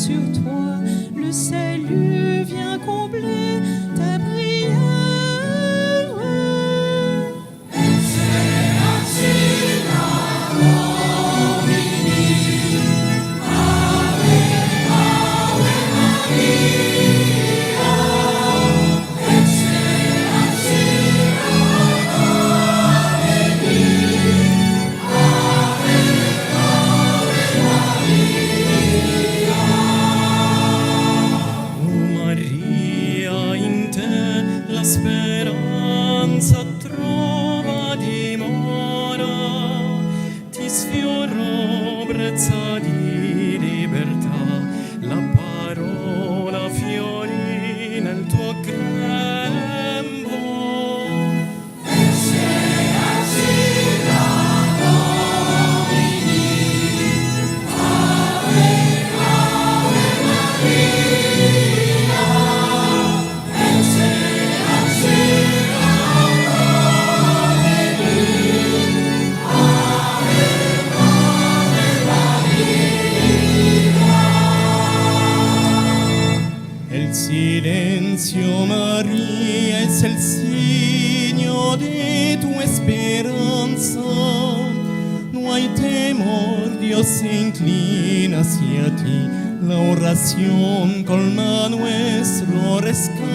sur toi, le salut vient combler ta prière. Speranza trova dimora, ti sfiorò brezza di libertà, la parola fiorì nel tuo grembo. El silencio, María, es el signo de tu esperanza. No hay temor, Dios se inclina hacia ti. La oración colma nuestro rescate.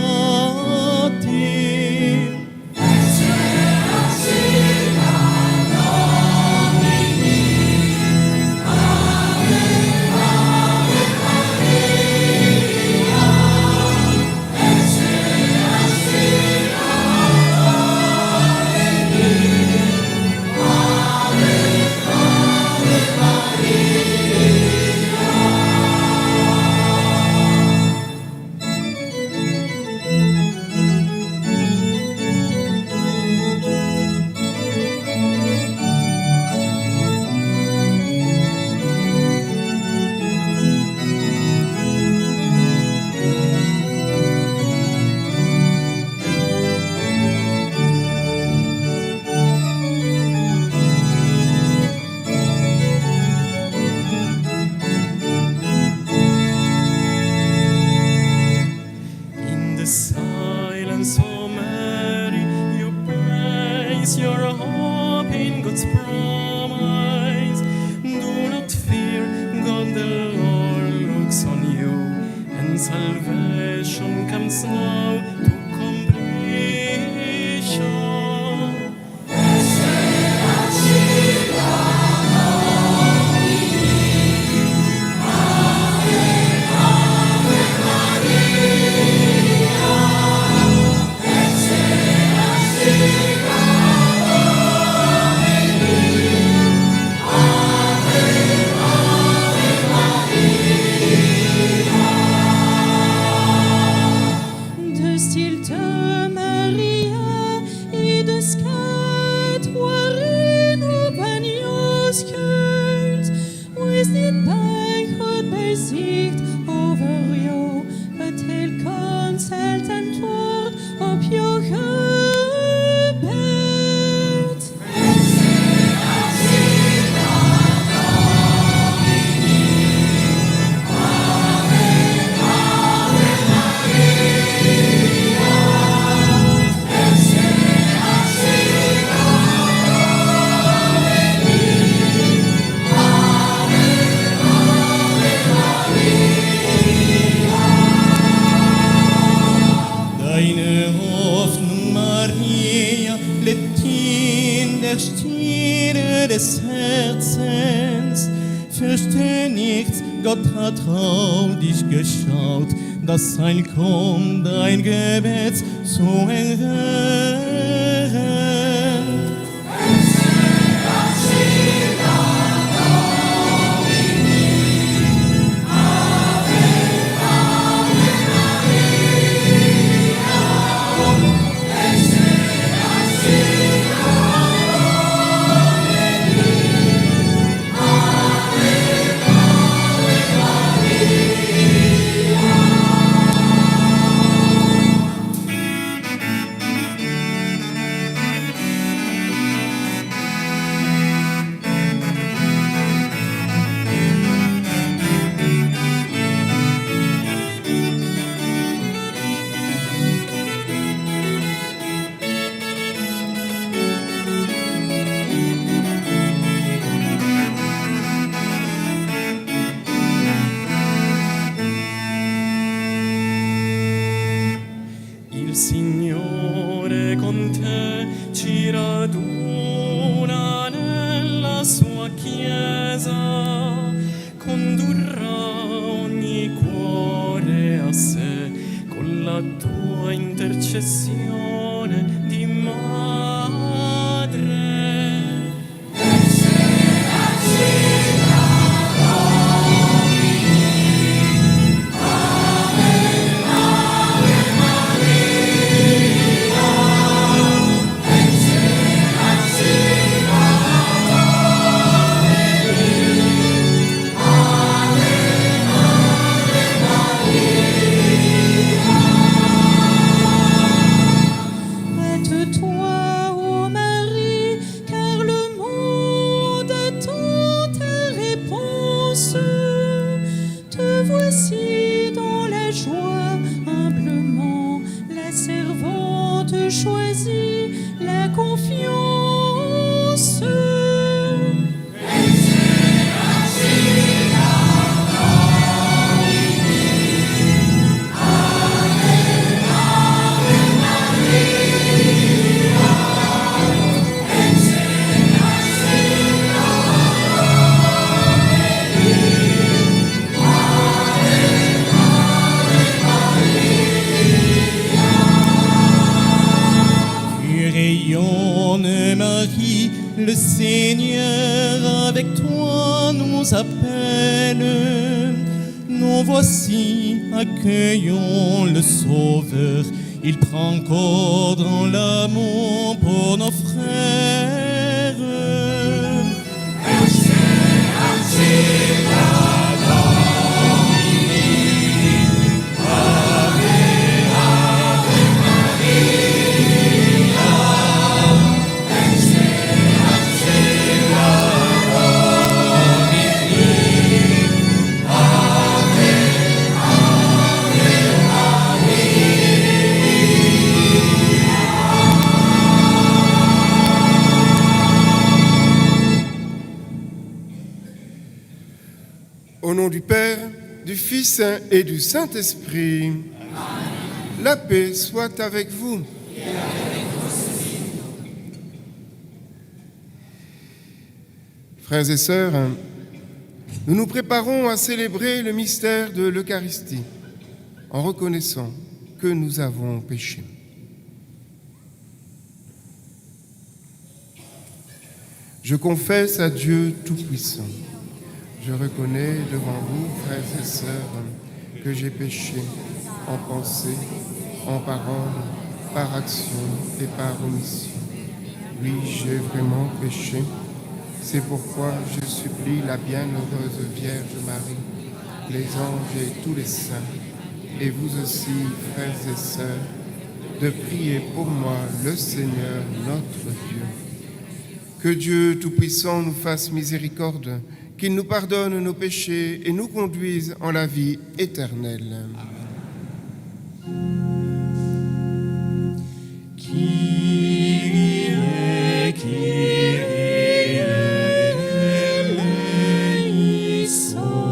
Silence, oh Mary, you place your hope in God's promise. Do not fear, God the Lord looks on you, and salvation comes now to completion. De stilte Maria, ieders kuit waarin op en Jooskuld. Wees niet bang, God bezicht over jou. Het heel kans, het antwoord op jouw gebed. Deine Hoffnung, Maria, lebt in der Stille des Herzens. Fürchte nichts, Gott hat auf dich geschaut, dass sein kommt, dein Gebet zu erhören. ci raduna nella sua chiesa, condurrà ogni cuore a sé con la tua intercessione di madre. Hâte-toi, ô Marie, car le monde attend ta réponse. Te voici dans la joie, humblement, la servante choisit la confiance. Tu rayonnes, Marie, le Seigneur avec toi nous appelle. Nous voici, accueillons le Sauveur. Il prend corps dans l'amour pour nos frères. Au nom du Père, du Fils et du Saint-Esprit, la paix soit avec vous. Frères et sœurs, nous nous préparons à célébrer le mystère de l'Eucharistie en reconnaissant que nous avons péché. Je confesse à Dieu Tout-Puissant. Je reconnais devant vous, frères et sœurs, que j'ai péché en pensée, en parole, par action et par omission. Oui, j'ai vraiment péché. C'est pourquoi je supplie la bienheureuse Vierge Marie, les anges et tous les saints, et vous aussi, frères et sœurs, de prier pour moi le Seigneur notre Dieu. Que Dieu Tout-Puissant nous fasse miséricorde, qu'il nous pardonne nos péchés et nous conduise en la vie éternelle. Kyrie, Kyrie, eleison.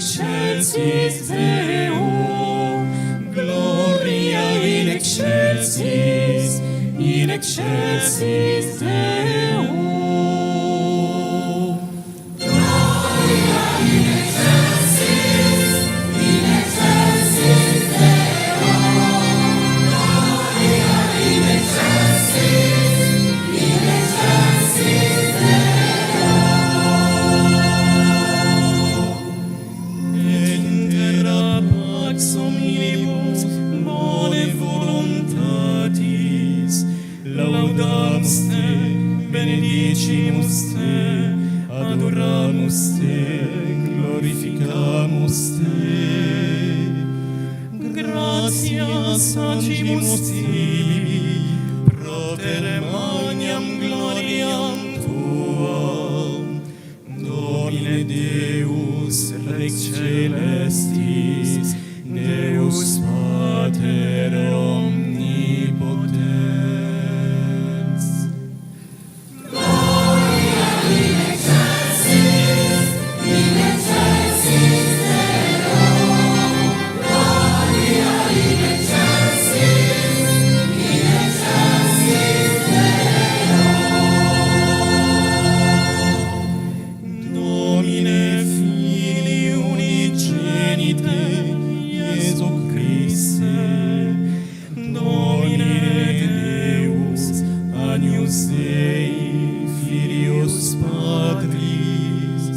excelsis Deo, Gloria in excelsis Deo. te, adoramos te, glorificamos te. Gratias agimus tibi, propter magnam gloriam tuam, Domine Deus Rex Celestis, Deus Pater omnipotens. Domine Filii unigenite, Iesu Christe, Domine Deus, Agnus Dei, Filius Patris,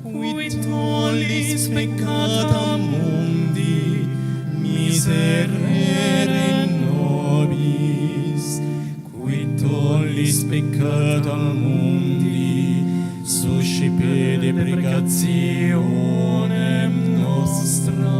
qui tollis peccata mundi, miserere nobis, qui tollis peccata mundi, suscipe deprecationem nostram.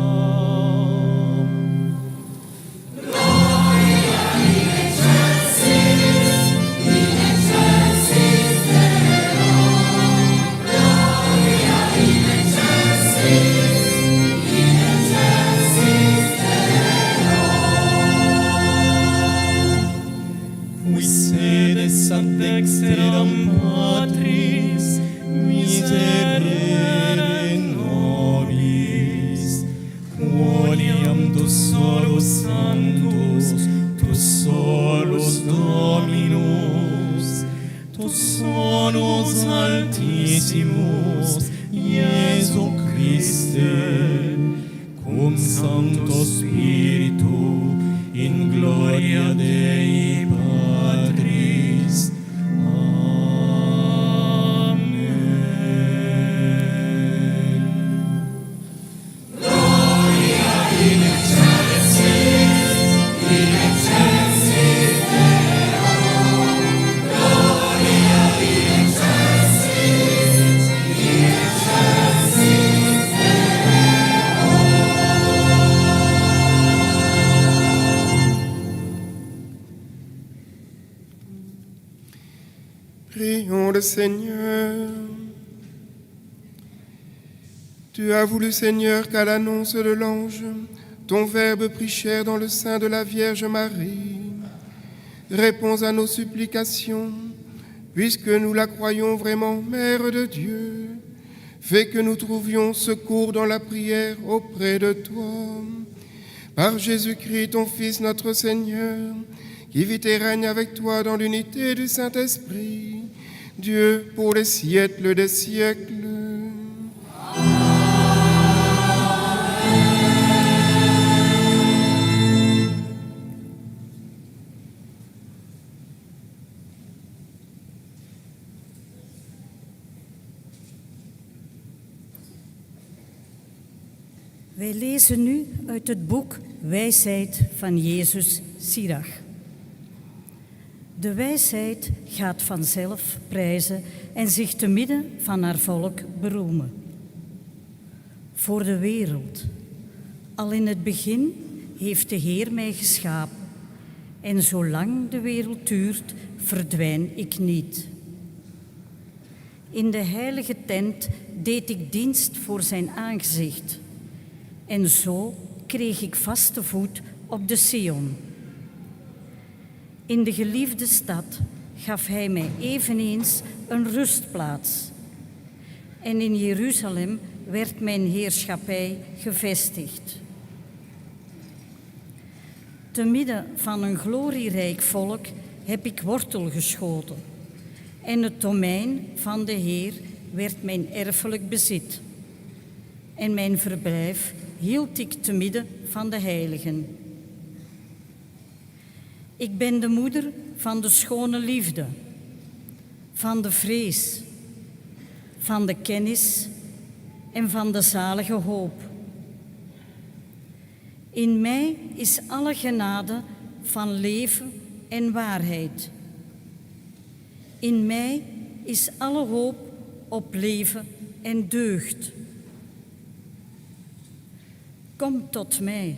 Qui sedes ad dexteram Patris, miserere nobis, quoniam tu solus sanctus, tu solus Dominus, tu sonus altissimus, Iesu Christe, cum Sancto Spiritu, in gloria Dei Patris. Amen. Gloria in excelsis Deo. Gloria in excelsis Prions le Seigneur. Tu as voulu, Seigneur, qu'à l'annonce de l'ange, ton Verbe prit chair dans le sein de la Vierge Marie. Réponds à nos supplications, puisque nous la croyons vraiment Mère de Dieu. Fais que nous trouvions secours dans la prière auprès de toi. Par Jésus-Christ, ton Fils, notre Seigneur, qui vit et règne avec toi dans l'unité du Saint-Esprit, Dieu pour les siècles des siècles. Wij lezen nu uit het boek Wijsheid van Jezus Sirach. De wijsheid gaat vanzelf prijzen en zich te midden van haar volk beroemen. Voor de wereld. Al in het begin heeft de Heer mij geschapen. En zolang de wereld duurt, verdwijn ik niet. In de heilige tent deed ik dienst voor zijn aangezicht. En zo kreeg ik vaste voet op de Sion. In de geliefde stad gaf hij mij eveneens een rustplaats. En in Jeruzalem werd mijn heerschappij gevestigd. Te midden van een glorierijk volk heb ik wortel geschoten. En het domein van de Heer werd mijn erfelijk bezit. En mijn verblijf hield ik te midden van de heiligen. Ik ben de moeder van de schone liefde, van de vrees, van de kennis en van de zalige hoop. In mij is alle genade van leven en waarheid. In mij is alle hoop op leven en deugd. Kom tot mij,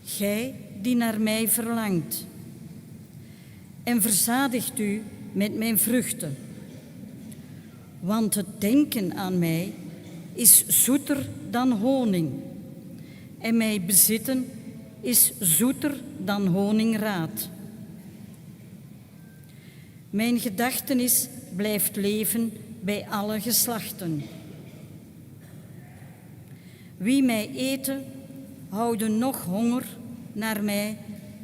gij die naar mij verlangt, en verzadigt u met mijn vruchten. Want het denken aan mij is zoeter dan honing, en mij bezitten is zoeter dan honingraad. Mijn gedachtenis blijft leven bij alle geslachten. Wie mij eten, houden nog honger naar mij,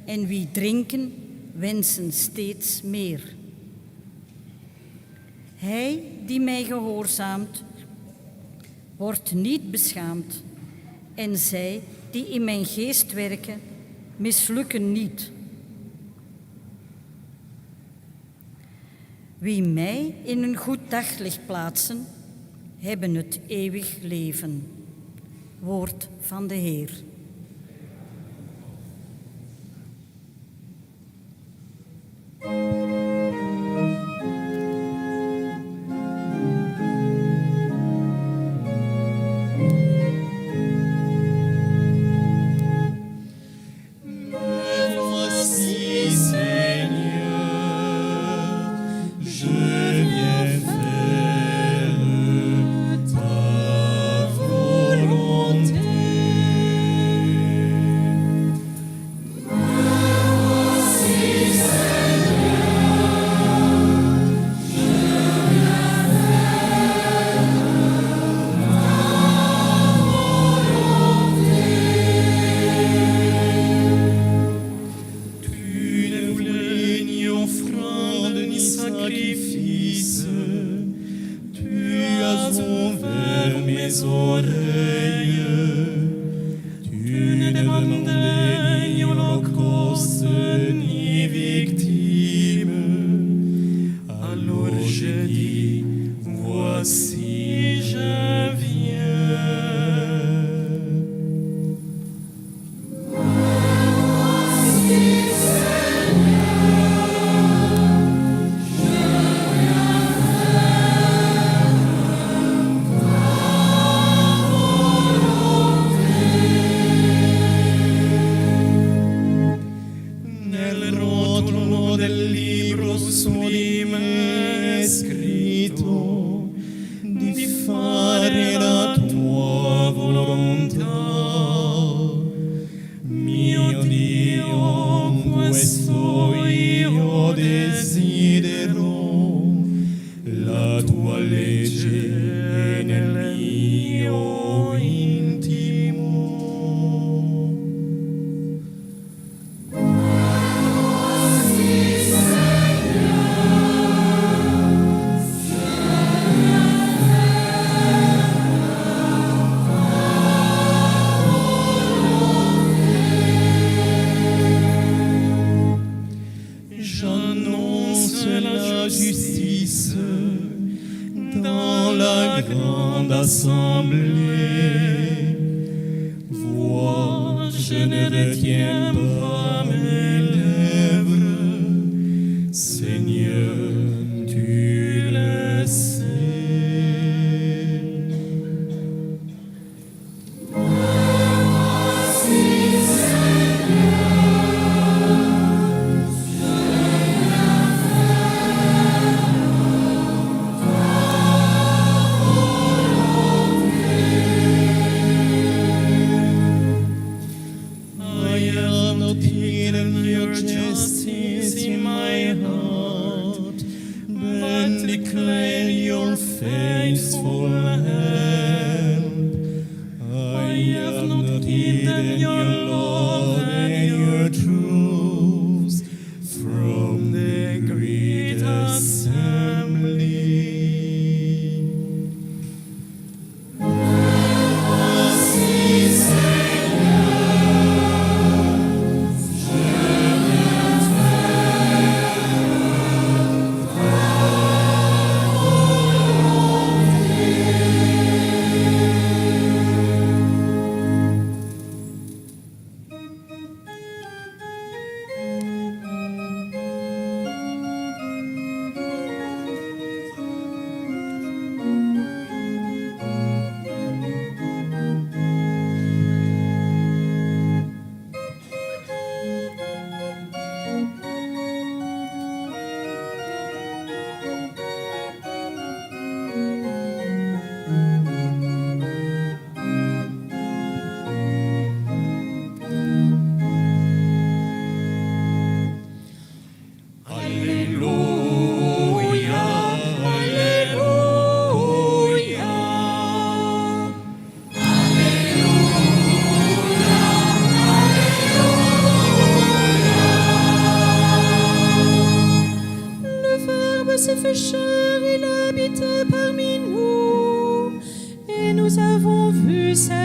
en wie drinken, wensen steeds meer. Hij die mij gehoorzaamt, wordt niet beschaamd, en zij die in mijn geest werken, mislukken niet. Wie mij in een goed daglicht plaatsen, hebben het eeuwig leven. Woord van de Heer.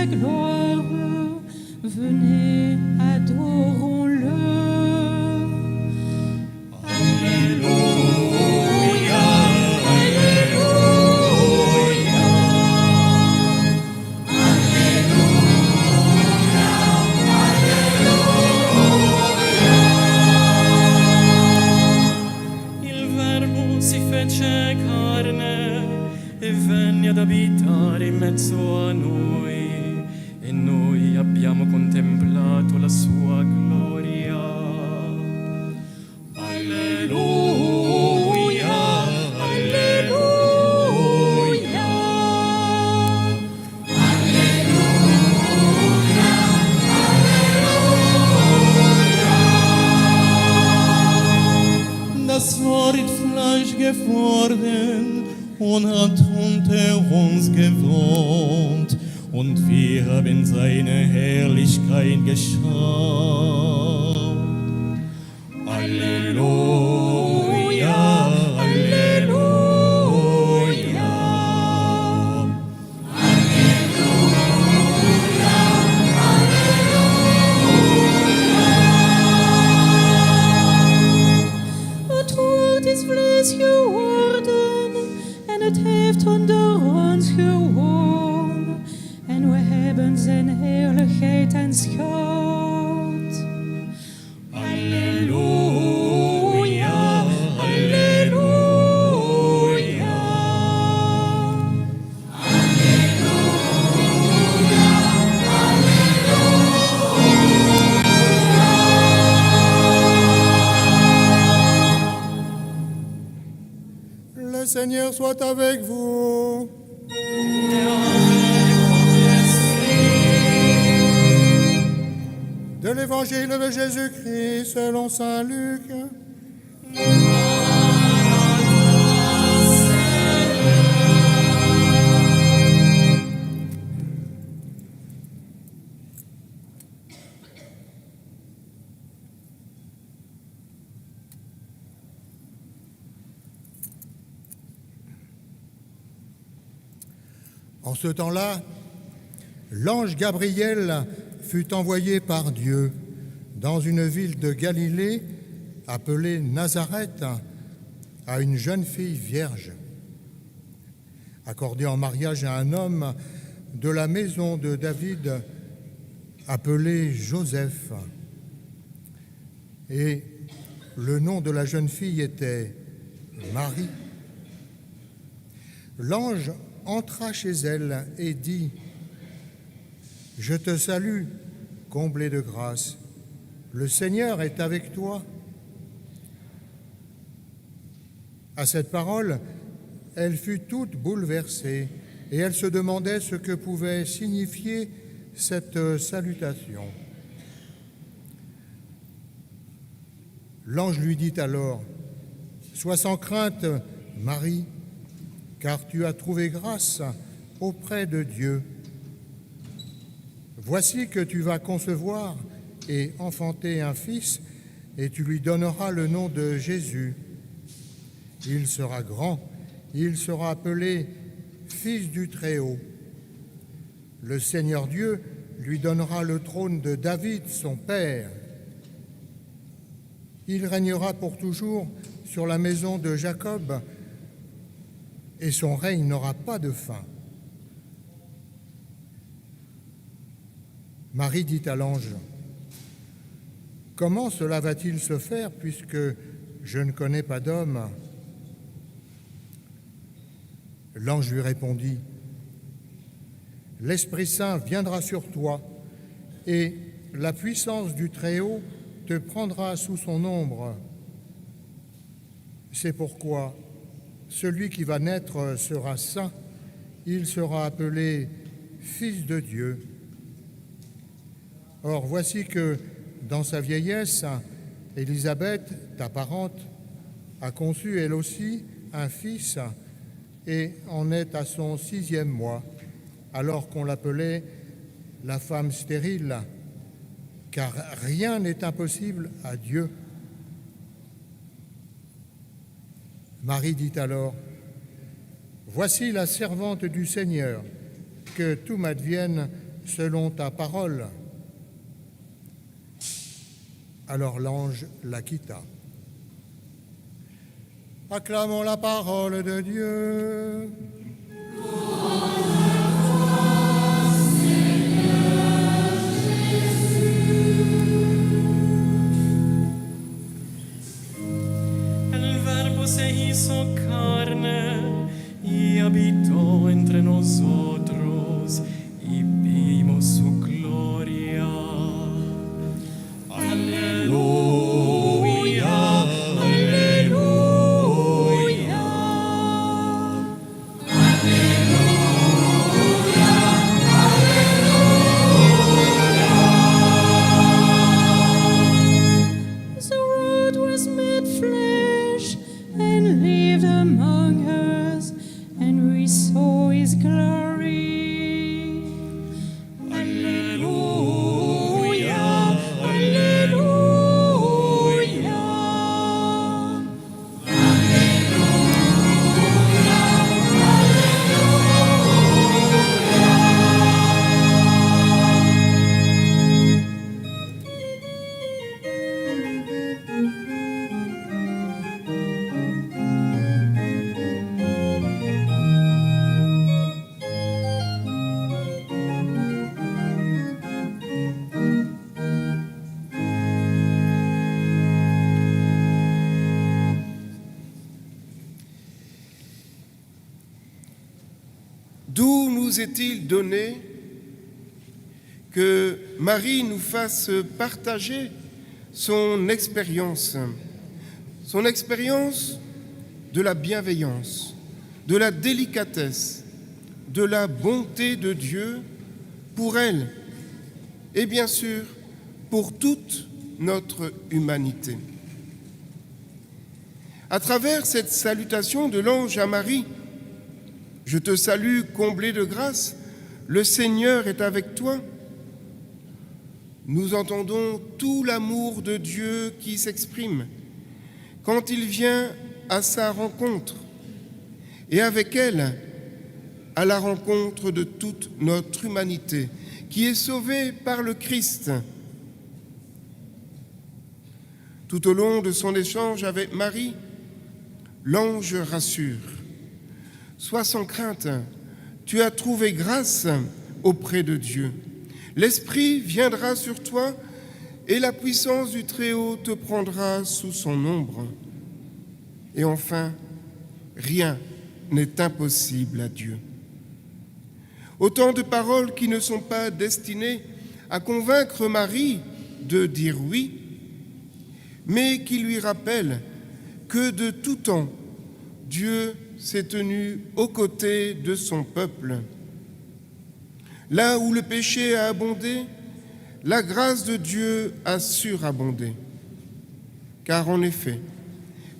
sa gloire. Venez, adorons-le. Alléluia, Alléluia, Alléluia, Alléluia. Il Verbo si fece carne e venne ad abitare in mezzo a noi, e noi abbiamo contemplato la sua gloria. Alleluia, Alleluia, Das Wort Fleisch geworden und hat unter uns gewohnt, und wir haben seine Herrlichkeit geschaut. Halleluja, Halleluja. het woord is vlees geworden en het heeft onder ons gewoond. En we hebben zijn heerlijkheid aanschouwd. Alleluia, Alleluia. Le Seigneur soit avec vous. De l'évangile de Jésus-Christ selon saint Luc. En ce temps-là, l'ange Gabriel fut envoyé par Dieu dans une ville de Galilée appelée Nazareth à une jeune fille vierge, accordée en mariage à un homme de la maison de David appelé Joseph. Et le nom de la jeune fille était Marie. L'ange entra chez elle et dit : « Je te salue, comblée de grâce, le Seigneur est avec toi. » À cette parole, elle fut toute bouleversée et elle se demandait ce que pouvait signifier cette salutation. L'ange lui dit alors : « Sois sans crainte, Marie, car tu as trouvé grâce auprès de Dieu. Voici que tu vas concevoir et enfanter un fils, et tu lui donneras le nom de Jésus. Il sera grand, il sera appelé Fils du Très-Haut. Le Seigneur Dieu lui donnera le trône de David, son père. Il régnera pour toujours sur la maison de Jacob, et son règne n'aura pas de fin. » Marie dit à l'ange : « Comment cela va-t-il se faire puisque je ne connais pas d'homme ?» L'ange lui répondit : « L'Esprit Saint viendra sur toi et la puissance du Très-Haut te prendra sous son ombre. C'est pourquoi celui qui va naître sera saint, il sera appelé Fils de Dieu. Or, voici que, dans sa vieillesse, Élisabeth, ta parente, a conçu elle aussi un fils et en est à son 6e mois, alors qu'on l'appelait la femme stérile, car rien n'est impossible à Dieu. » Marie dit alors : « Voici la servante du Seigneur, que tout m'advienne selon ta parole. Alors l'ange la quitta. Acclamons la parole de Dieu. El Verbo se hizo carne y habitó entre nosotros y vimos su gloria. Aleluya, aleluya. The Word was made flesh and lived among us, and we saw His glory. Aleluya, Hallelujah. D'où nous est-il donné que Marie nous fasse partager son expérience de la bienveillance, de la délicatesse, de la bonté de Dieu pour elle et bien sûr pour toute notre humanité. À travers cette salutation de l'ange à Marie, je te salue, comblée de grâce, le Seigneur est avec toi. Nous entendons tout l'amour de Dieu qui s'exprime quand il vient à sa rencontre et avec elle à la rencontre de toute notre humanité qui est sauvée par le Christ. Tout au long de son échange avec Marie, l'ange rassure. Sois sans crainte, tu as trouvé grâce auprès de Dieu. L'Esprit viendra sur toi et la puissance du Très-Haut te prendra sous son ombre. Et enfin, rien n'est impossible à Dieu. Autant de paroles qui ne sont pas destinées à convaincre Marie de dire oui, mais qui lui rappellent que de tout temps, Dieu s'est tenu aux côtés de son peuple. Là où le péché a abondé, la grâce de Dieu a surabondé. Car en effet,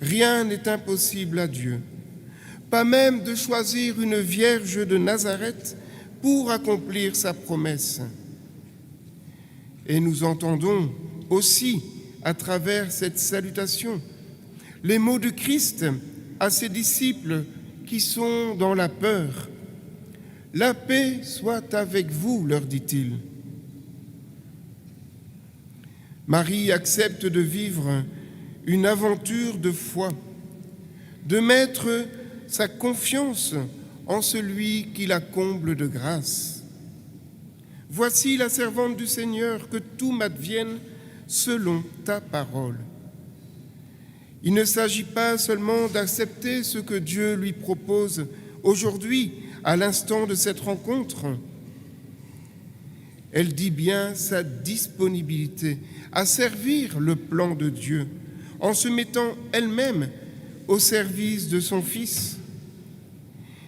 rien n'est impossible à Dieu, pas même de choisir une vierge de Nazareth pour accomplir sa promesse. Et nous entendons aussi, à travers cette salutation, les mots du Christ à ses disciples qui sont dans la peur. « La paix soit avec vous », leur dit-il. Marie accepte de vivre une aventure de foi, de mettre sa confiance en celui qui la comble de grâce. « Voici la servante du Seigneur, que tout m'advienne selon ta parole. » Il ne s'agit pas seulement d'accepter ce que Dieu lui propose aujourd'hui, à l'instant de cette rencontre. Elle dit bien sa disponibilité à servir le plan de Dieu, en se mettant elle-même au service de son Fils.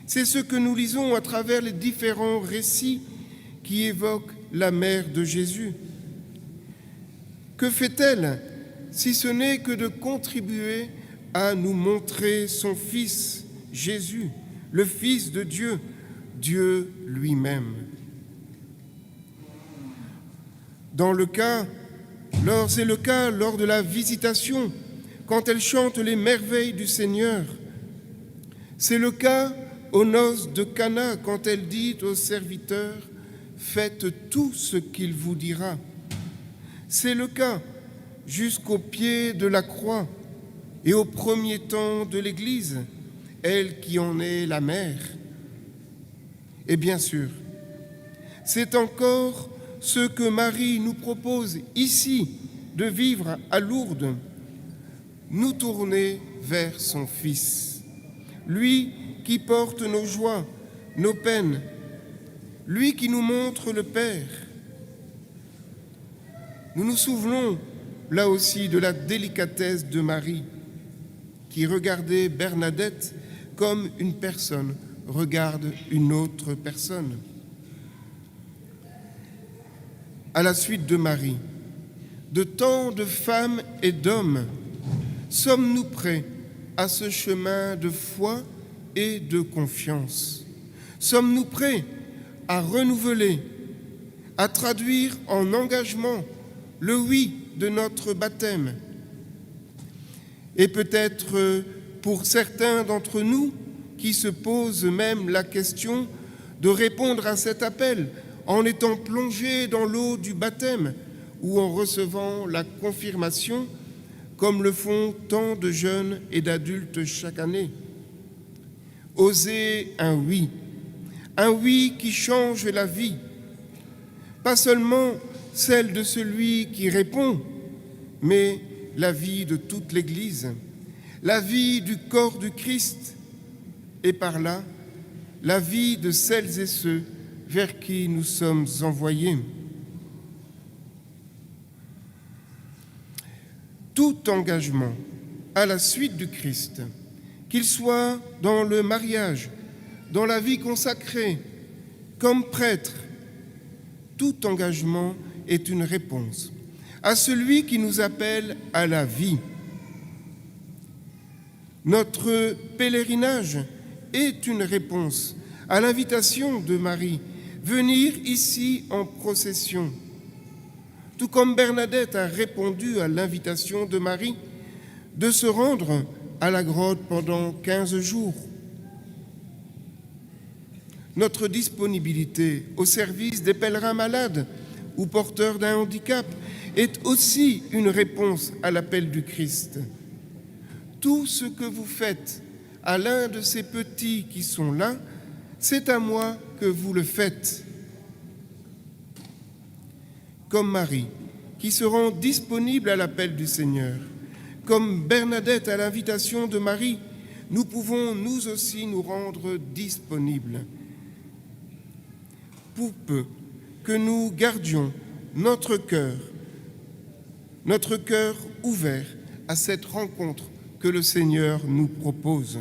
C'est ce que nous lisons à travers les différents récits qui évoquent la mère de Jésus. Que fait-elle si ce n'est que de contribuer à nous montrer son Fils, Jésus, le Fils de Dieu, Dieu lui-même. C'est le cas lors de la visitation, quand elle chante les merveilles du Seigneur. C'est le cas aux noces de Cana, quand elle dit aux serviteurs faites tout ce qu'il vous dira. C'est le cas jusqu'au pied de la croix et au premier temps de l'Église, elle qui en est la mère. Et bien sûr, c'est encore ce que Marie nous propose ici de vivre à Lourdes, nous tourner vers son Fils, lui qui porte nos joies, nos peines, lui qui nous montre le Père. Nous nous souvenons là aussi de la délicatesse de Marie, qui regardait Bernadette comme une personne regarde une autre personne. À la suite de Marie, de tant de femmes et d'hommes, sommes-nous prêts à ce chemin de foi et de confiance? Sommes-nous prêts à renouveler, à traduire en engagement le oui de notre baptême? Et peut-être pour certains d'entre nous qui se posent même la question de répondre à cet appel en étant plongés dans l'eau du baptême ou en recevant la confirmation, comme le font tant de jeunes et d'adultes chaque année. Oser un oui qui change la vie, pas seulement celle de celui qui répond, mais la vie de toute l'Église, la vie du corps du Christ, et par là, la vie de celles et ceux vers qui nous sommes envoyés. Tout engagement à la suite du Christ, qu'il soit dans le mariage, dans la vie consacrée, comme prêtre, tout engagement est une réponse à celui qui nous appelle à la vie. Notre pèlerinage est une réponse à l'invitation de Marie, venir ici en procession. Tout comme Bernadette a répondu à l'invitation de Marie de se rendre à la grotte pendant 15 jours. Notre disponibilité au service des pèlerins malades ou porteurs d'un handicap est aussi une réponse à l'appel du Christ. Tout ce que vous faites à l'un de ces petits qui sont là, c'est à moi que vous le faites. Comme Marie, qui se rend disponible à l'appel du Seigneur, comme Bernadette à l'invitation de Marie, nous pouvons nous aussi nous rendre disponibles. Pour peu que nous gardions notre cœur ouvert à cette rencontre que le Seigneur nous propose.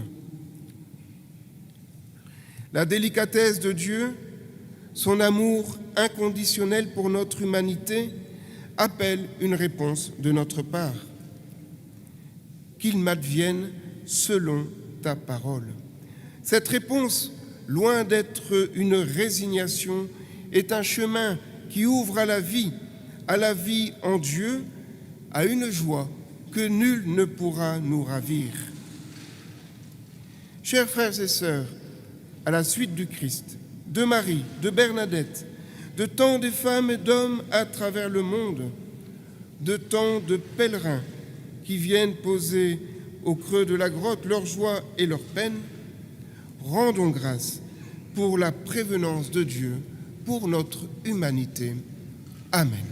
La délicatesse de Dieu, son amour inconditionnel pour notre humanité, appelle une réponse de notre part. Qu'il m'advienne selon ta parole. Cette réponse, loin d'être une résignation, est un chemin qui ouvre à la vie en Dieu, à une joie que nul ne pourra nous ravir. Chers frères et sœurs, à la suite du Christ, de Marie, de Bernadette, de tant de femmes et d'hommes à travers le monde, de tant de pèlerins qui viennent poser au creux de la grotte leur joie et leur peine, rendons grâce pour la prévenance de Dieu, pour notre humanité. Amen.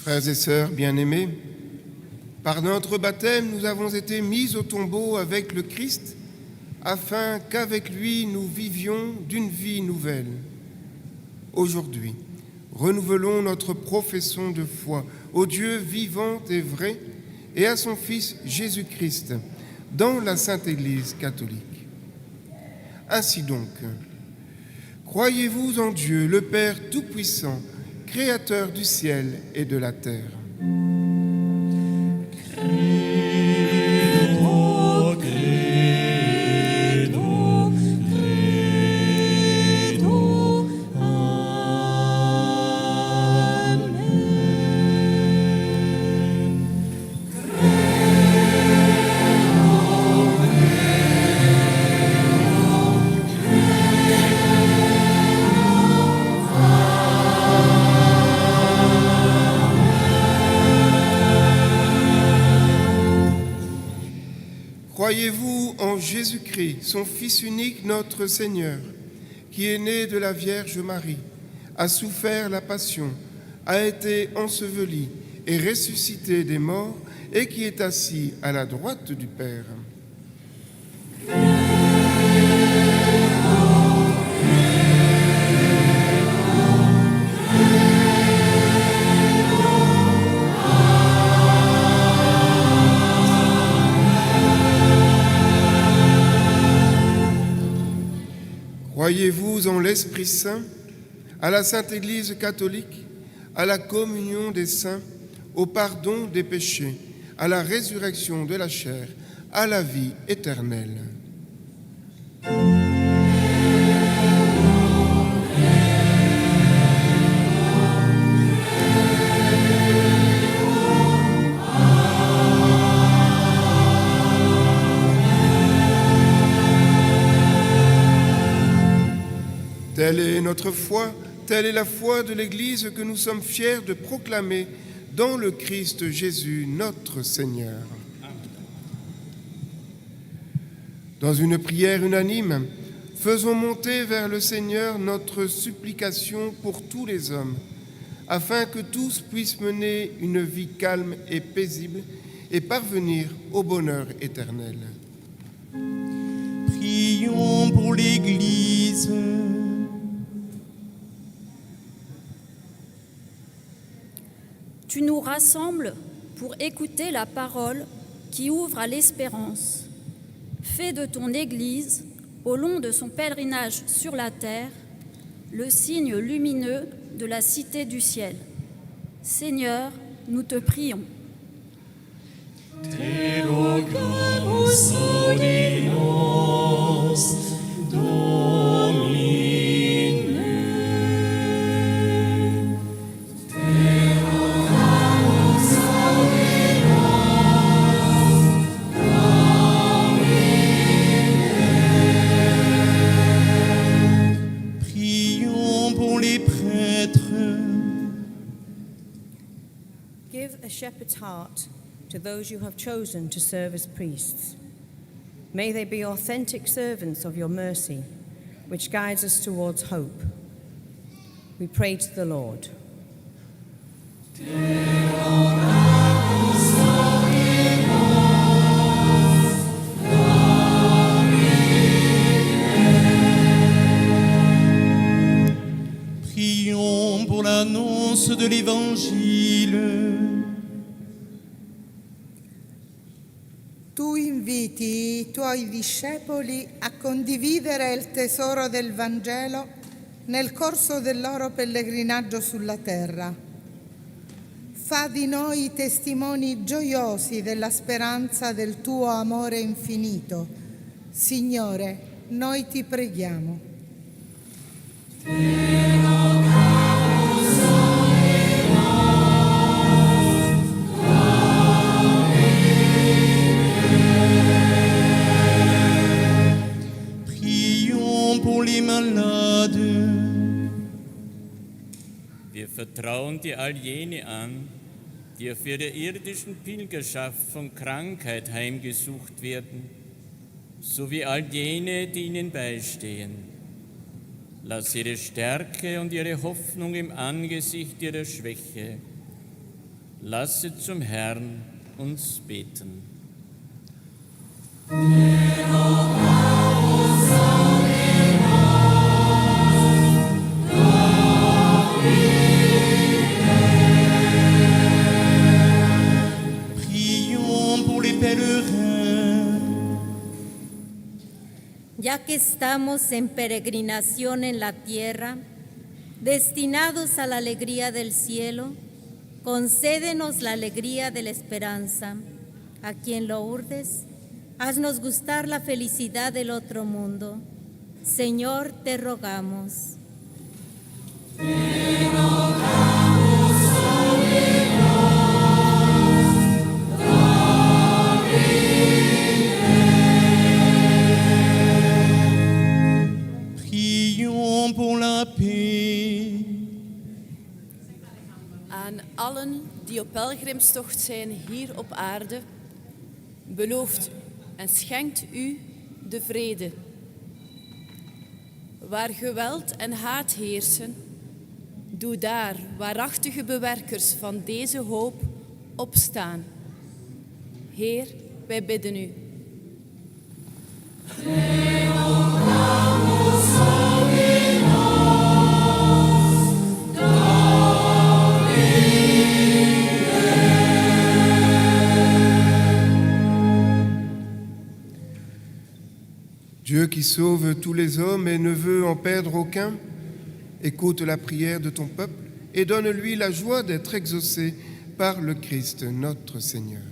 Frères et sœurs bien-aimés, par notre baptême, nous avons été mis au tombeau avec le Christ, afin qu'avec lui nous vivions d'une vie nouvelle. Aujourd'hui, renouvelons notre profession de foi au Dieu vivant et vrai et à son Fils Jésus-Christ dans la Sainte Église catholique. Ainsi donc, croyez-vous en Dieu, le Père Tout-Puissant, Créateur du ciel et de la terre? Croyez-vous en Jésus-Christ, son Fils unique, notre Seigneur, qui est né de la Vierge Marie, a souffert la passion, a été enseveli et ressuscité des morts, et qui est assis à la droite du Père? Croyez-vous en l'Esprit Saint, à la Sainte Église catholique, à la communion des saints, au pardon des péchés, à la résurrection de la chair, à la vie éternelle? Telle est notre foi, telle est la foi de l'Église que nous sommes fiers de proclamer dans le Christ Jésus, notre Seigneur. Dans une prière unanime, faisons monter vers le Seigneur notre supplication pour tous les hommes, afin que tous puissent mener une vie calme et paisible et parvenir au bonheur éternel. Prions pour l'Église. Tu nous rassembles pour écouter la parole qui ouvre à l'espérance. Fais de ton Église, au long de son pèlerinage sur la terre, le signe lumineux de la cité du ciel. Seigneur, nous te prions. Te rogamos, audinos, Domine. Give a shepherd's heart to those you have chosen to serve as priests. May they be authentic servants of your mercy, which guides us towards hope. We pray to the Lord. Prions pour l'annonce de l'Évangile. Tu inviti i tuoi discepoli a condividere il tesoro del Vangelo nel corso del loro pellegrinaggio sulla terra. Fa di noi testimoni gioiosi della speranza del tuo amore infinito. Signore, noi ti preghiamo. Pour les malades. Wir vertrauen dir all jene an, die auf ihrer irdischen Pilgerschaft von Krankheit heimgesucht werden, sowie all jene, die ihnen beistehen. Lass ihre Stärke und ihre Hoffnung im Angesicht ihrer Schwäche Lasset zum Herrn uns beten. Prions pour les pèlerins. Ya que estamos en peregrinación en la tierra, destinados a la alegría del cielo, concédenos la alegría de la esperanza. Aquí en Lourdes, haznos gustar la felicidad del otro mundo. Señor, te rogamos. Prions pour la paix. Aan allen die op pelgrimstocht zijn hier op aarde, belooft en schenkt u de vrede. Waar geweld en haat heersen, doe daar waarachtige bewerkers van deze hoop opstaan. Heer, wij bidden u. Dieu qui sauve tous les hommes et ne veut en perdre aucun, écoute la prière de ton peuple et donne-lui la joie d'être exaucé par le Christ notre Seigneur.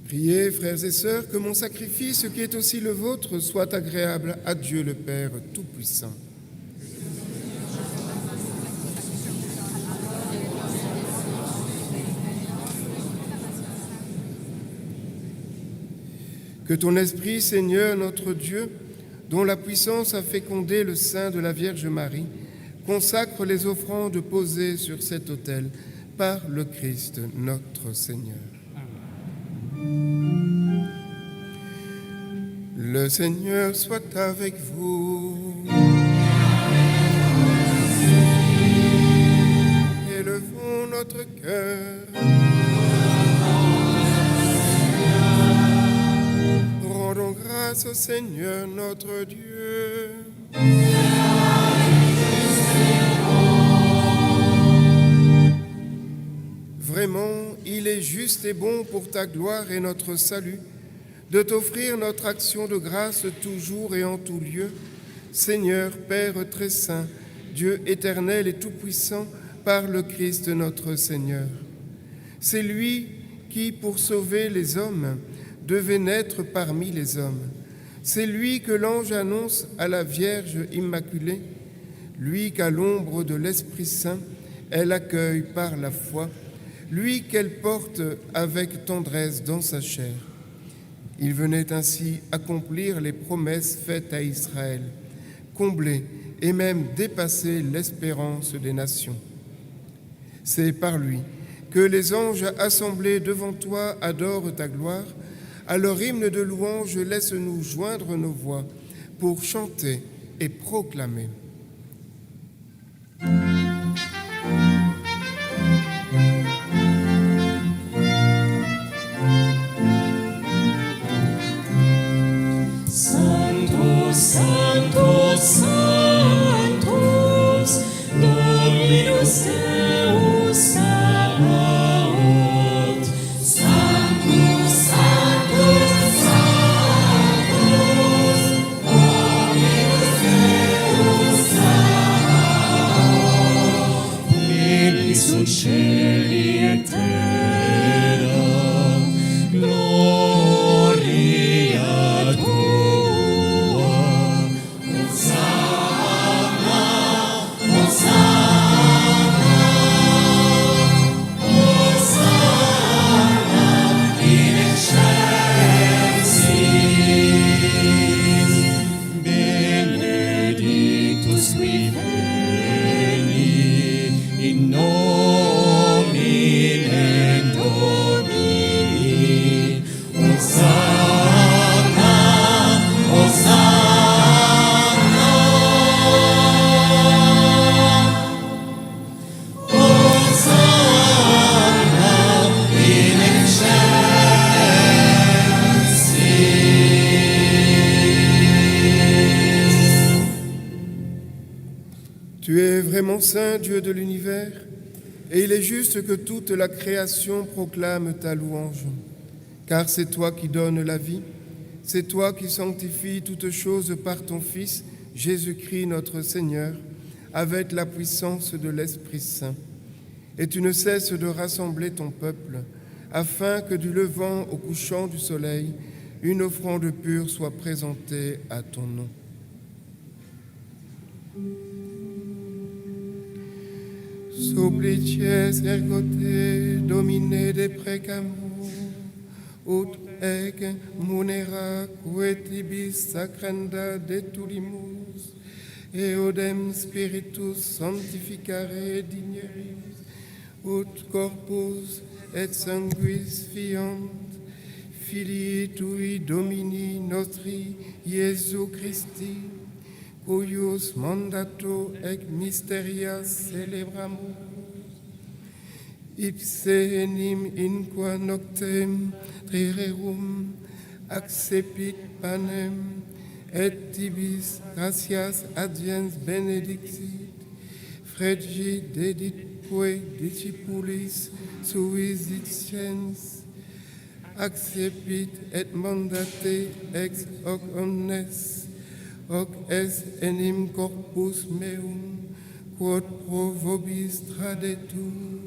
Priez, frères et sœurs, que mon sacrifice, qui est aussi le vôtre, soit agréable à Dieu le Père Tout-Puissant. Que ton Esprit, Seigneur notre Dieu, dont la puissance a fécondé le sein de la Vierge Marie, consacre les offrandes posées sur cet autel par le Christ notre Seigneur. Le Seigneur soit avec vous. Élevons notre cœur. Rendons grâce au Seigneur notre Dieu. Vraiment, il est juste et bon pour ta gloire et notre salut de t'offrir notre action de grâce toujours et en tout lieu, Seigneur, Père très saint, Dieu éternel et tout-puissant, par le Christ notre Seigneur. C'est lui qui, pour sauver les hommes, devait naître parmi les hommes. C'est lui que l'ange annonce à la Vierge Immaculée, lui qu'à l'ombre de l'Esprit Saint, elle accueille par la foi, lui qu'elle porte avec tendresse dans sa chair. Il venait ainsi accomplir les promesses faites à Israël, combler et même dépasser l'espérance des nations. C'est par lui que les anges assemblés devant toi adorent ta gloire. À leur hymne de louange, laisse-nous joindre nos voix pour chanter et proclamer. Sanctus, Sanctus, Sanctus, Dominus Deus Sabaoth. Sanctus, Sanctus, Sanctus, Dominus Deus Sabaoth. Pleni sunt caeli et terra, gloria tua. Benedictus qui veni in nomine Domini. Hosanna, Hosanna, Hosanna in excelsis. Tu es vraiment saint, Dieu de l'univers, et il est juste que toute la création proclame ta louange. Car c'est toi qui donnes la vie, c'est toi qui sanctifies toutes choses par ton Fils, Jésus-Christ notre Seigneur, avec la puissance de l'Esprit Saint. Et tu ne cesses de rassembler ton peuple, afin que du levant au couchant du soleil, une offrande pure soit présentée à ton nom. Supplicies ergo te, Domine de precamur, ut ec munera quetibis sacranda detulimus, eodem spiritus sanctificare digneris, ut corpus et sanguis fiant, Filii tui Domini nostri Iesu Christi, cuius mandato ec mysterias celebramus, ipse enim inqua noctem trirerum accepit panem, et tibis gratias adiens benedictit, fregi deditque discipulis suis dicens, accepit et mandate ex hoc omnes, hoc est enim corpus meum, quod pro vobis tradetur.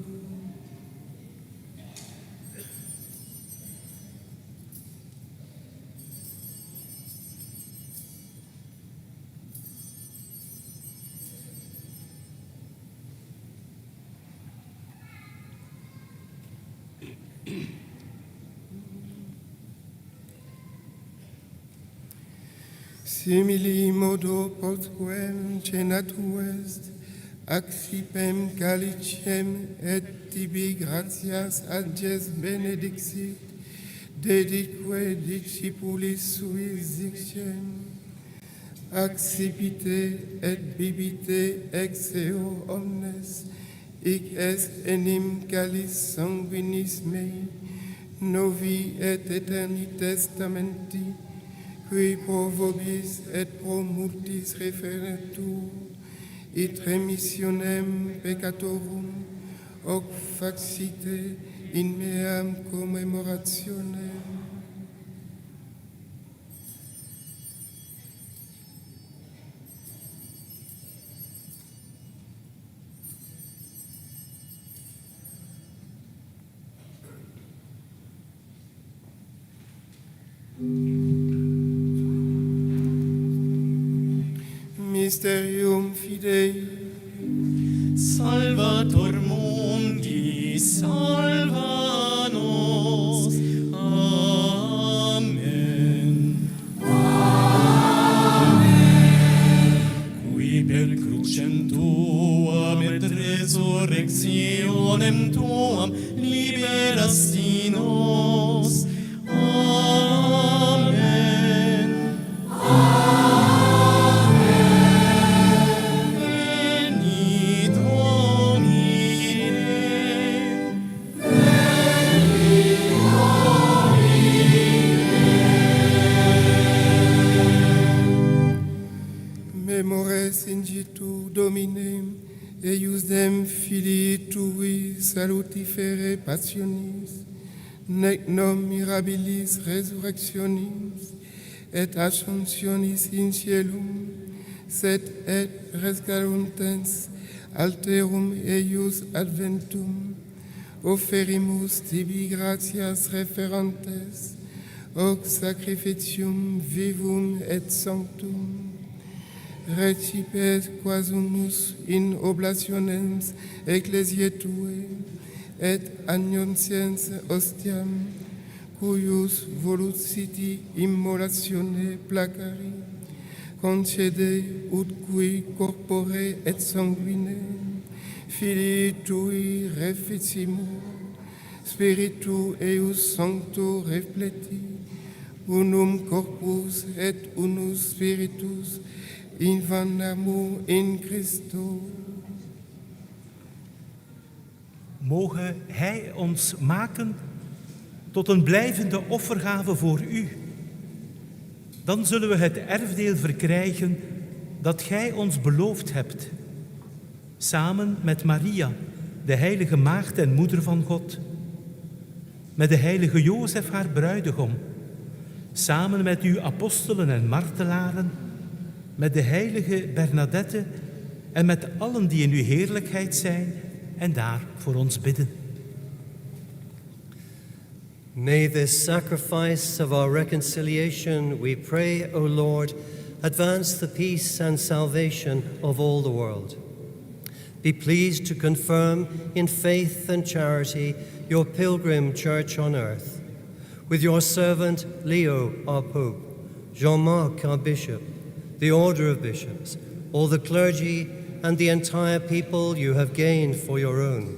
Simili modo postquem cenatu est, accipem calicem et tibi gratias adjes benedixit, dedique discipulis suis diciem, accipite et bibite ex eo omnes, hic est enim calis sanguinis mei, novi et eterni testamenti, qui pro vobis et pro multis referetur, et remissionem peccatorum, hoc facite in meam commemorationem. Mysterium Fidei. Salvator mundi, salva nos. Amen. Amen. Qui per crucem tuam et resurrectionem tuam liberasti nos. Amen. Veni Domine. Memores ingitu Domine, eiusdem Filii Tui salutifere passionis, nec nom mirabilis resurrectionis, et ascensionis in cielum, sed et rescaruntens alterum eius adventum, offerimus tibi gratias referentes, hoc sacrificium vivum et sanctum, recipes quasumus in oblationens ecclesiae Tue, et annunciens ostiam, cuius voluciti immolatione placari, concede ut qui corpore et sanguine, Filii Tui reficimur, Spiritu eius Sancto refleti, unum corpus et unus spiritus, incarnamus in Christo. Moge Hij ons maken tot een blijvende offergave voor U. Dan zullen we het erfdeel verkrijgen dat Gij ons beloofd hebt. Samen met Maria, de heilige maagd en moeder van God. Met de heilige Jozef, haar bruidegom. Samen met uw apostelen en martelaren. Met de heilige Bernadette en met allen die in uw heerlijkheid zijn en daar voor ons bidden. May this sacrifice of our reconciliation, we pray, O Lord, advance the peace and salvation of all the world. Be pleased to confirm in faith and charity your pilgrim church on earth, with your servant Leo, our Pope, Jean-Marc, our Bishop, the order of bishops, all the clergy, and the entire people you have gained for your own.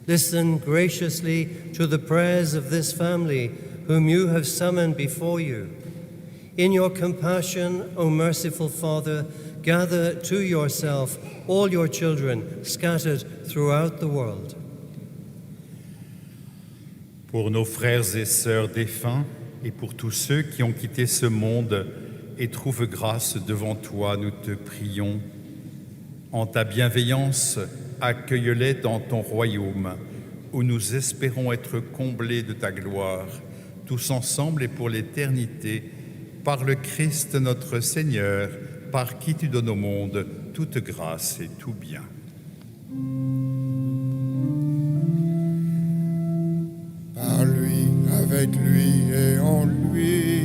Listen graciously to the prayers of this family whom you have summoned before you. In your compassion, O merciful Father, gather to yourself all your children scattered throughout the world. Pour nos frères et sœurs défunts et pour tous ceux qui ont quitté ce monde et trouvent grâce devant toi, nous te prions. En ta bienveillance, accueille-les dans ton royaume, où nous espérons être comblés de ta gloire, tous ensemble et pour l'éternité, par le Christ notre Seigneur, par qui tu donnes au monde toute grâce et tout bien. Par lui, avec lui et en lui.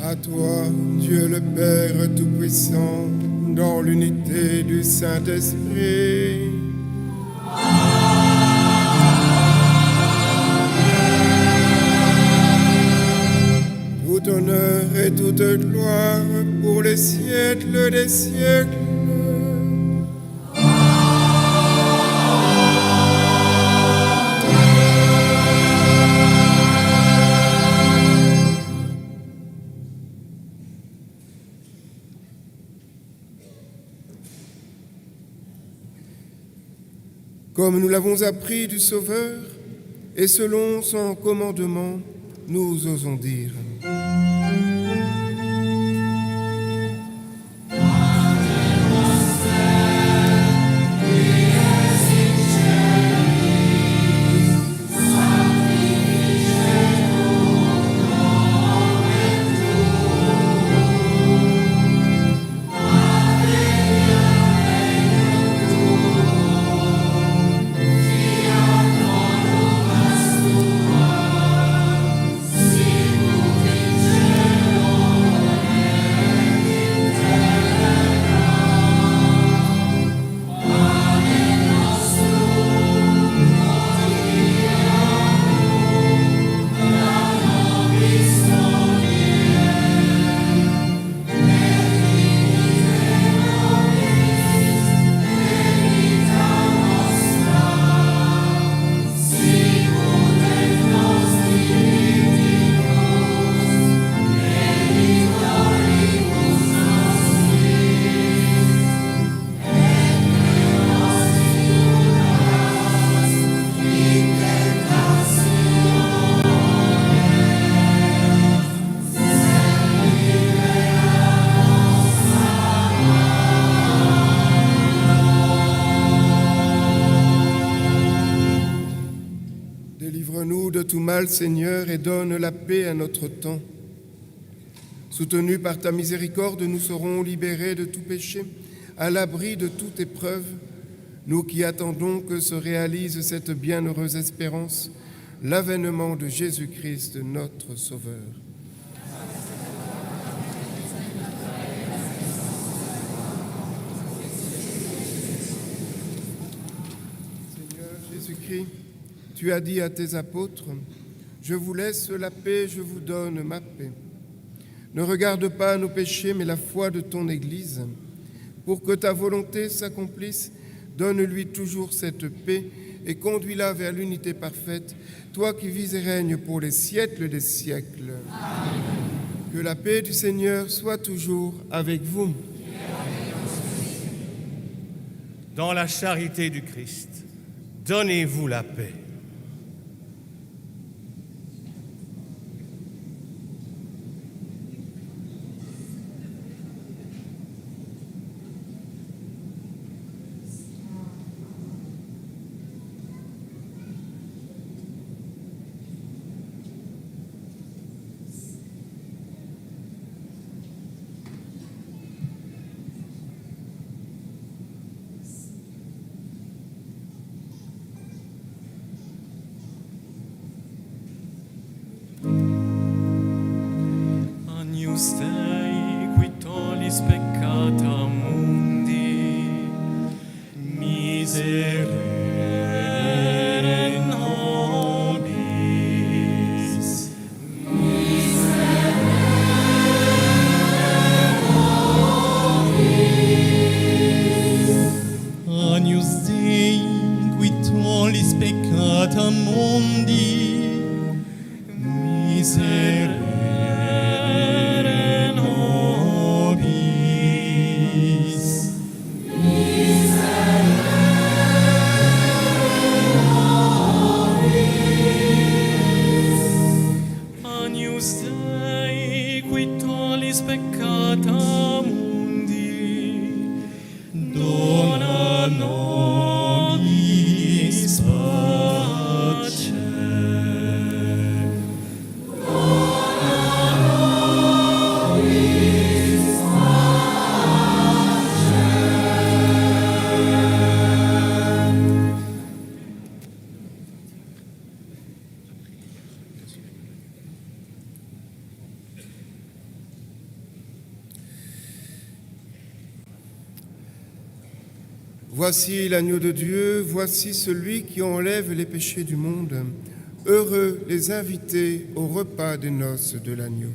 À toi, Dieu le Père Tout-Puissant, dans l'unité du Saint-Esprit. Tout honneur et toute gloire pour les siècles des siècles. Comme nous l'avons appris du Sauveur, et selon son commandement, nous osons dire. Délivre-nous de tout mal, Seigneur, et donne la paix à notre temps. Soutenus par ta miséricorde, nous serons libérés de tout péché, à l'abri de toute épreuve, nous qui attendons que se réalise cette bienheureuse espérance, l'avènement de Jésus-Christ, notre Sauveur. Seigneur Jésus-Christ, tu as dit à tes apôtres, « Je vous laisse la paix, je vous donne ma paix. » Ne regarde pas nos péchés, mais la foi de ton Église. Pour que ta volonté s'accomplisse, donne-lui toujours cette paix et conduis-la vers l'unité parfaite, toi qui vis et règnes pour les siècles des siècles. Amen. Que la paix du Seigneur soit toujours avec vous. Dans la charité du Christ, donnez-vous la paix. Agnus Dei, qui tollis peccata mundi, miserere nobis. Agnus Dei, qui tollis peccata mundi, miserere peccata mundi, dona nobis pace. Voici l'agneau de Dieu, voici celui qui enlève les péchés du monde. Heureux les invités au repas des noces de l'agneau.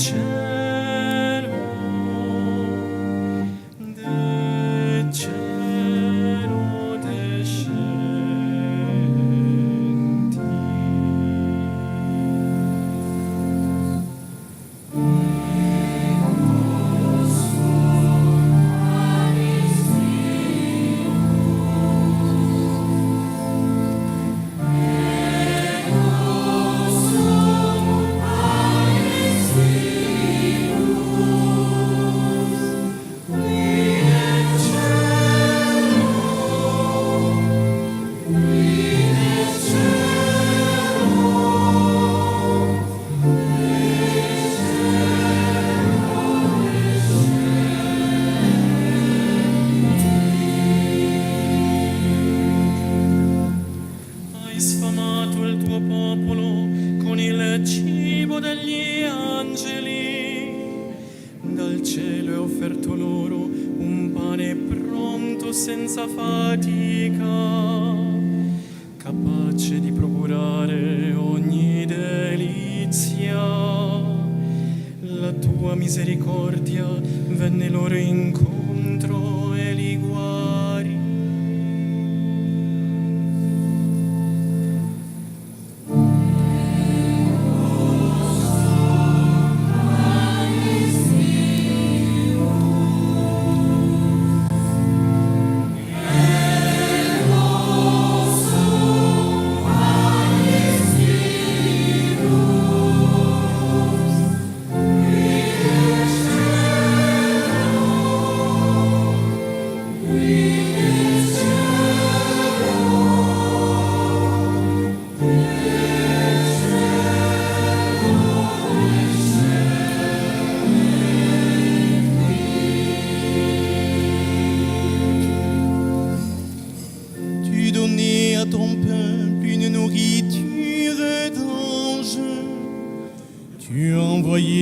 cielo offerto loro un pane pronto senza fatica, capace di procurare ogni delizia. La tua misericordia venne loro incontro e li guarì.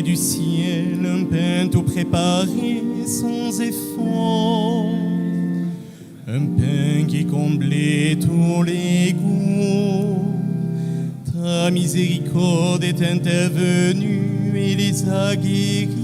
Du ciel un pain tout préparé sans effort, un pain qui comblait tous les goûts. Ta miséricorde est intervenue et les a guéris.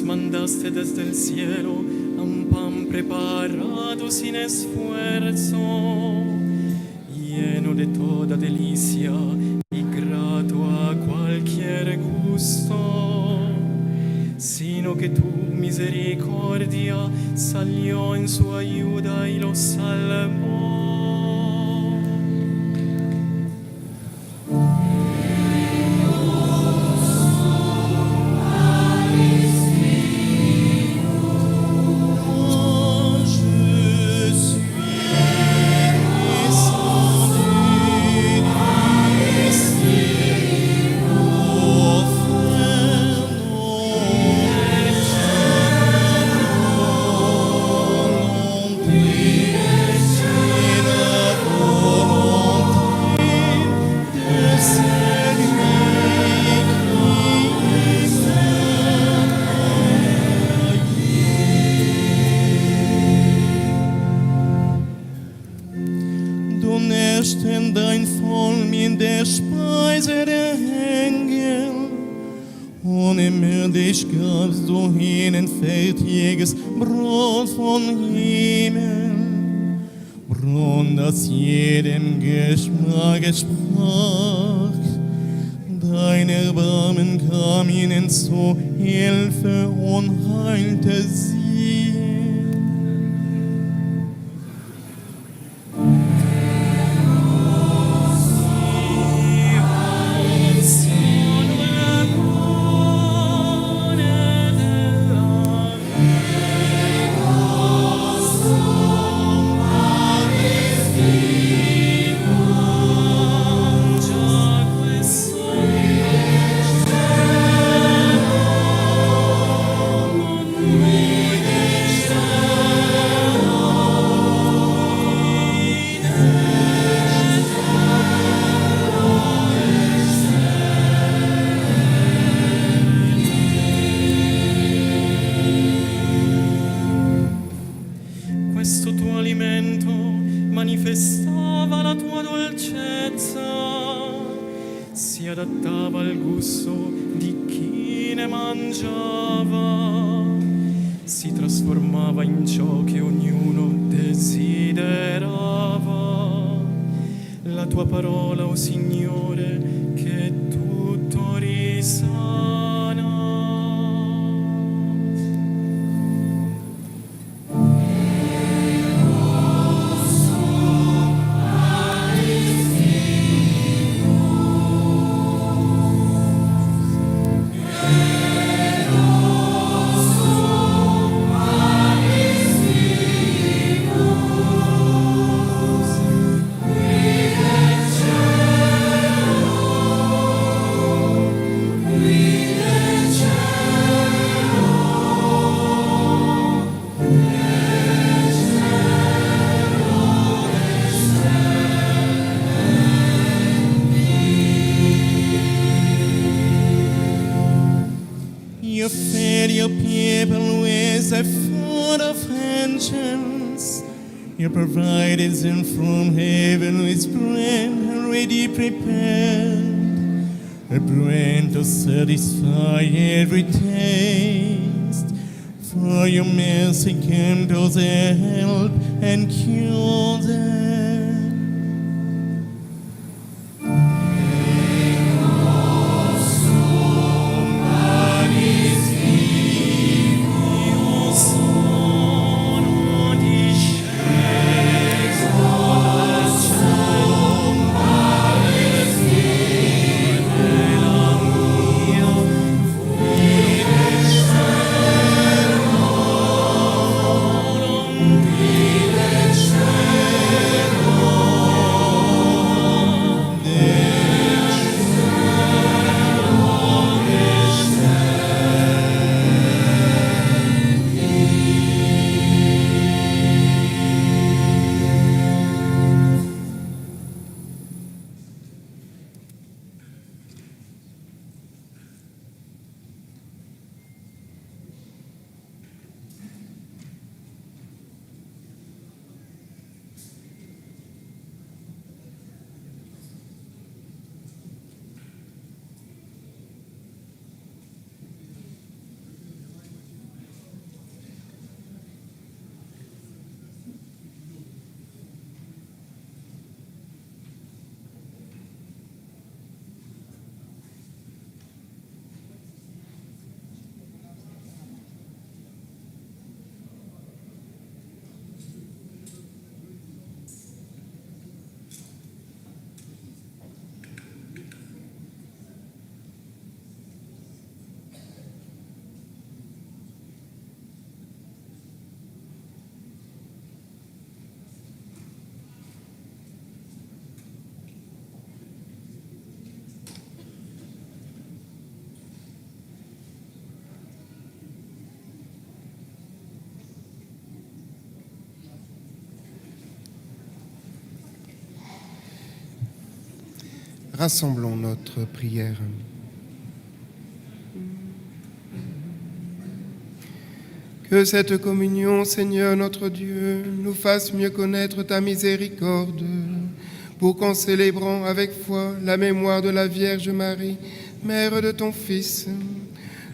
Mandaste desde el cielo un pan preparado sin esfuerzo, lleno de toda delicia y grato a cualquier gusto, sino que tu misericordia salió en su ayuda y los salvó. Dein Voll mir der Speise der Engel, unirdisch gabst du ihnen fertiges Brot von Himmel, Brot, das jedem Geschmack entsprach. Dein Erbarmen kam ihnen zu Hilfe und heilte sie. Questo tuo alimento manifestava la tua dolcezza, si adattava al gusto di chi ne mangiava, si trasformava in ciò che ognuno desiderava. La tua parola, o Signore, che tutto risana. You fed your people with a food of vengeance. You provided them from heaven with bread already prepared, a bread to satisfy every taste. For your mercy came to their help and cured them. Rassemblons notre prière. Que cette communion, Seigneur notre Dieu, nous fasse mieux connaître ta miséricorde, pour qu'en célébrant avec foi la mémoire de la Vierge Marie, mère de ton Fils,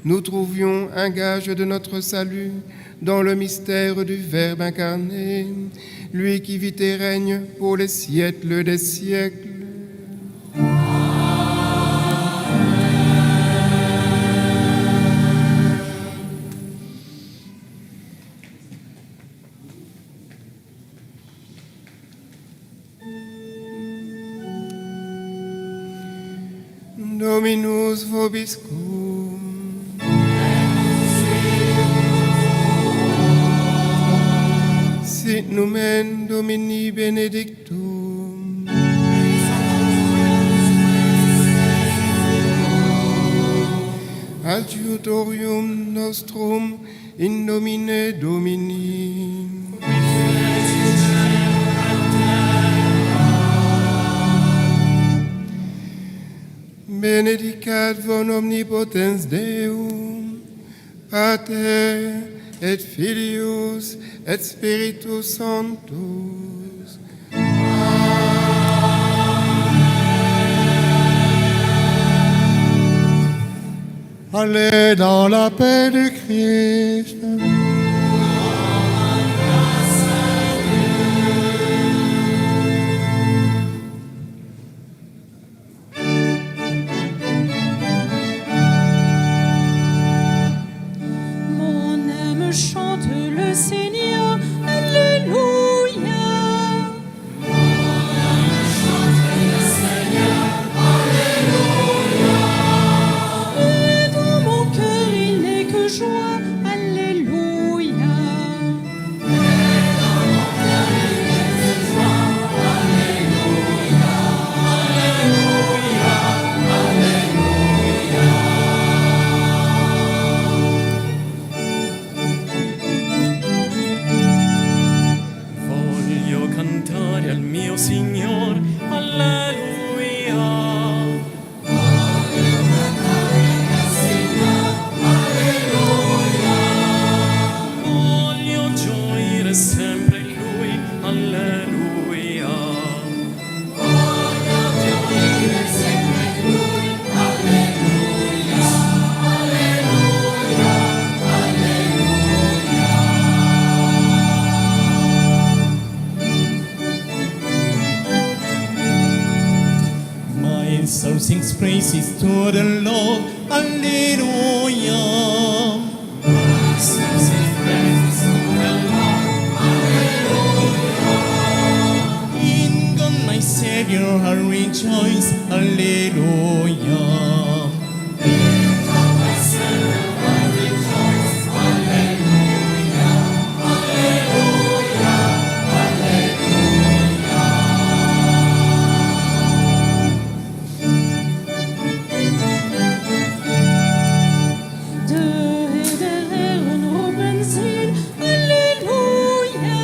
nous trouvions un gage de notre salut dans le mystère du Verbe incarné, lui qui vit et règne pour les siècles des siècles. Dominus vobiscum. Sit nomen Domini benedictum. Adjutorium nostrum in nomine Domini. Benedicat von omnipotens Deum, Pater et Filius et Spiritus Sanctus. Allez dans la paix du Christ. Signor, alleluia. Voglio gioire sempre in Lui, alleluia. Voglio gioire sempre in Lui, alleluia, alleluia, alleluia. My soul sings praises to the Lord, alleluia. My soul sings praises to the Lord, alleluia. In God my Savior I rejoice, alleluia. In God my Savior I rejoice, alleluia, alleluia, alleluia. De der Herren oben sind, Halleluja.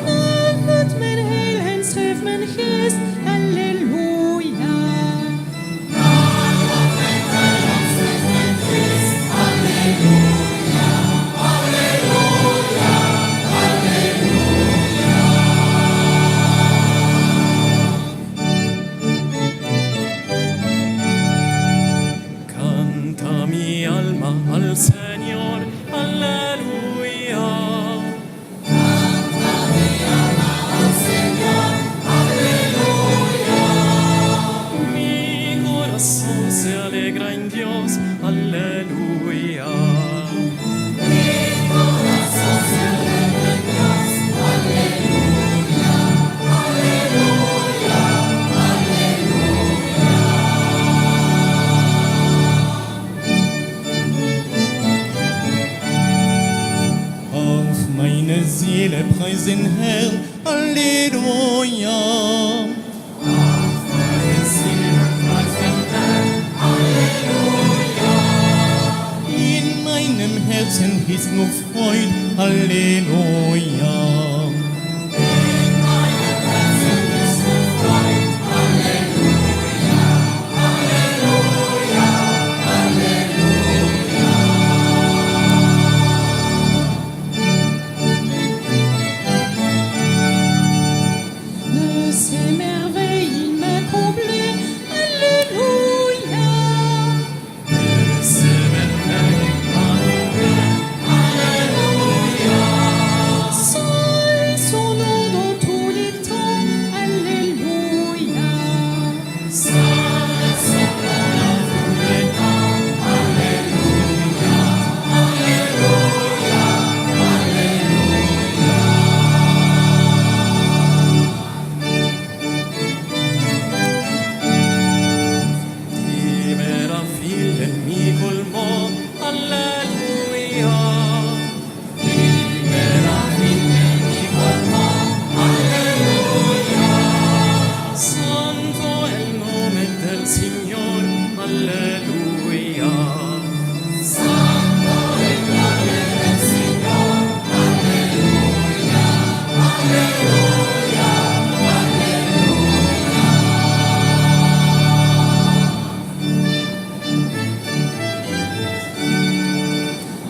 Machet mijn heel en schreef mijn geest, Halleluja. Canta mi alma al Señor, aleluya. Canta mi alma al Señor, aleluya. Mi corazón se alegra en Dios, aleluya. Mi corazón se alegra en Dios, aleluya, aleluya, aleluya. Auf meine Seele preis den Herrn, Halleluja. Auf meine Seele preis den Herrn, Halleluja. In meinem Herzen ist nur Freud, Halleluja. In meinem Herzen ist nur Freud, Halleluja, Halleluja, Halleluja. De ces merveilles il m'a comblé, Alléluia. De ces merveilles il m'a comblé, alléluia. Saint son nom dans tous les temps, Alléluia. Saint son nom dans tous les temps, alléluia, alléluia, alléluia. Ti meraviglie mi colmò, alleluia. Ti meraviglie mi colmò, alleluia. Santo è il nome del Signor, alleluia. Santo è il nome del Signor, alleluia, alleluia, alleluia.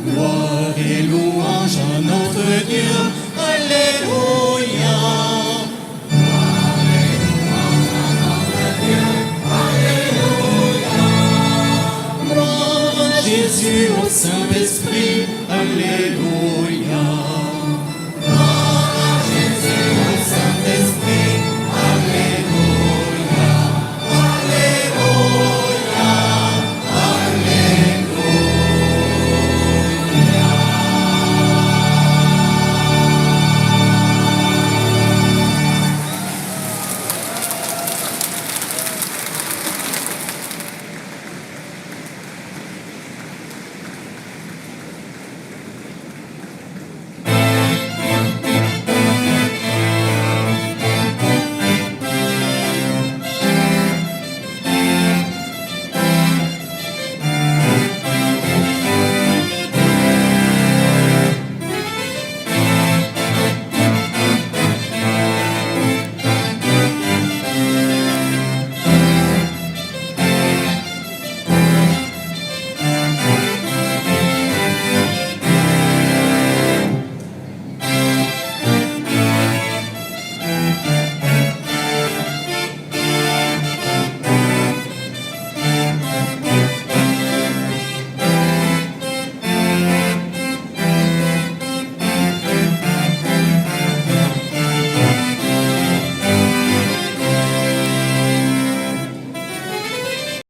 Gloire et louange à notre Dieu, Alléluia. Gloire et louange à notre Dieu, Alléluia. Gloire à Jésus au Saint-Esprit, Alléluia.